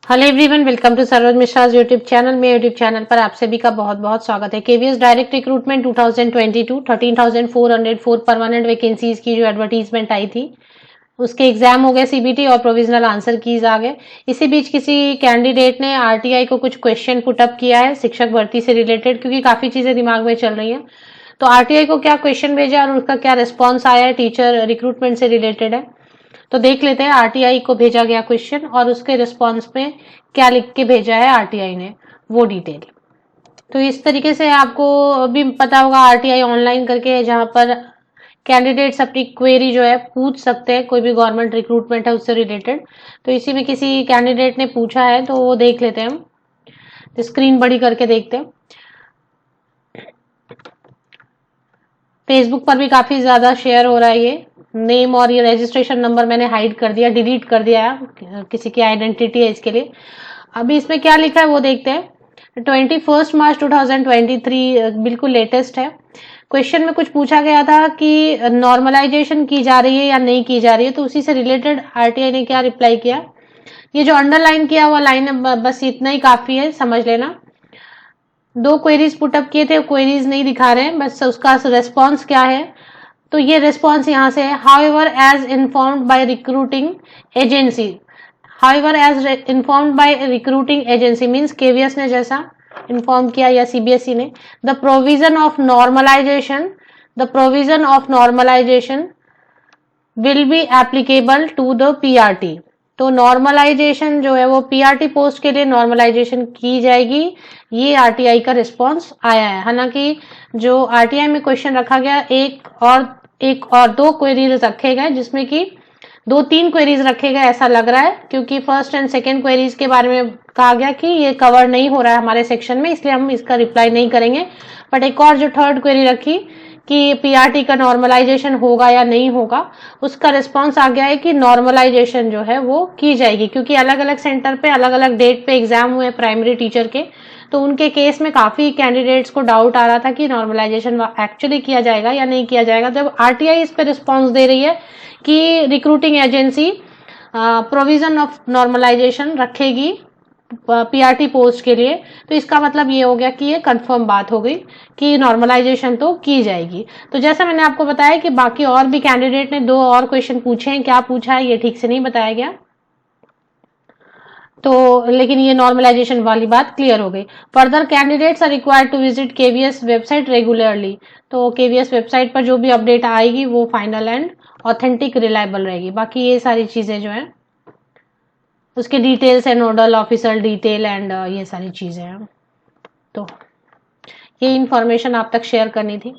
Hello everyone, welcome to Saroj Mishra YouTube channel. मेरे YouTube channel पर आप सभी का बहुत बहुत स्वागत है। KVS direct recruitment 2022 13,404 permanent vacancies की जो एडवर्टीजमेंट आई थी, उसके एग्जाम हो गए सीबीटी और प्रोविजनल आंसर कीज आ गए। इसी बीच किसी कैंडिडेट ने आरटीआई को कुछ क्वेश्चन पुटअप किया है शिक्षक भर्ती से रिलेटेड, क्योंकि काफी चीजें दिमाग में चल रही हैं। तो आरटीआई को क्या क्वेश्चन भेजा और उसका क्या रिस्पॉन्स आया है, टीचर रिक्रूटमेंट से रिलेटेड है। तो देख लेते हैं आरटीआई को भेजा गया क्वेश्चन और उसके रिस्पॉन्स में क्या लिख के भेजा है आरटीआई ने, वो डिटेल। तो इस तरीके से आपको भी पता होगा आरटीआई ऑनलाइन करके है, जहां पर कैंडिडेट्स अपनी क्वेरी जो है पूछ सकते हैं, कोई भी गवर्नमेंट रिक्रूटमेंट है उससे रिलेटेड। तो इसी में किसी कैंडिडेट ने पूछा है, तो वो देख लेते हैं हम। तो स्क्रीन बड़ी करके देखते हैं। फेसबुक पर भी काफी ज्यादा शेयर हो रहा है ये नेम, और ये रजिस्ट्रेशन नंबर मैंने हाइड कर दिया, डिलीट कर दिया है, किसी की आइडेंटिटी है इसके लिए। अभी इसमें क्या लिखा है वो देखते हैं। 21 मार्च 2023 बिल्कुल लेटेस्ट है। क्वेश्चन में कुछ पूछा गया था कि नॉर्मलाइजेशन की जा रही है या नहीं की जा रही है, तो उसी से रिलेटेड आरटीआई ने क्या रिप्लाई किया। ये जो अंडरलाइन किया हुआ लाइन है, बस इतना ही काफी है, समझ लेना। दो क्वेरीज पुटअप किए थे, क्वेरीज नहीं दिखा रहे हैं, बस उसका रेस्पॉन्स क्या है। तो ये रिस्पॉन्स यहां से है। However as informed by recruiting agency, however as informed by recruiting agency means KVS ने जैसा इन्फॉर्म किया या सीबीएसई ने, the provision of normalisation, the provision of normalisation will be applicable to the PRT. तो normalisation जो है वो PRT post के लिए नॉर्मलाइजेशन की जाएगी। ये आरटीआई का रिस्पांस आया है। हालांकि जो आरटीआई में क्वेश्चन रखा गया, एक और दो क्वेरीज रखे गए, जिसमें कि 2-3 क्वेरीज रखे गए ऐसा लग रहा है, क्योंकि फर्स्ट एंड सेकेंड क्वेरीज के बारे में कहा गया कि ये कवर नहीं हो रहा है हमारे सेक्शन में, इसलिए हम इसका रिप्लाई नहीं करेंगे। बट एक और जो थर्ड क्वेरी रखी कि पीआरटी का नॉर्मलाइजेशन होगा या नहीं होगा, उसका रिस्पांस आ गया है कि नॉर्मलाइजेशन जो है वो की जाएगी, क्योंकि अलग अलग सेंटर पे अलग अलग डेट पे एग्जाम हुए प्राइमरी टीचर के। तो उनके केस में काफी कैंडिडेट्स को डाउट आ रहा था कि नॉर्मलाइजेशन एक्चुअली किया जाएगा या नहीं किया जाएगा। जब आरटीआई इस पे रिस्पांस दे रही है कि recruiting agency provision of normalisation रखेगी पीआरटी पोस्ट के लिए, तो इसका मतलब ये हो गया कि ये कंफर्म बात हो गई कि नॉर्मलाइजेशन तो की जाएगी। तो जैसा मैंने आपको बताया कि बाकी और भी कैंडिडेट ने 2 और क्वेश्चन पूछे हैं, क्या पूछा है ये ठीक से नहीं बताया गया। तो लेकिन ये नॉर्मलाइजेशन वाली बात क्लियर हो गई। Further candidates are required to visit KVS website regularly. तो केवीएस वेबसाइट पर जो भी अपडेट आएगी वो फाइनल एंड ऑथेंटिक रिलायबल रहेगी। बाकी ये सारी चीजें जो है उसके डिटेल्स है, नोडल ऑफिसर डिटेल एंड ये सारी चीजें हैं। तो ये इंफॉर्मेशन आप तक शेयर करनी थी।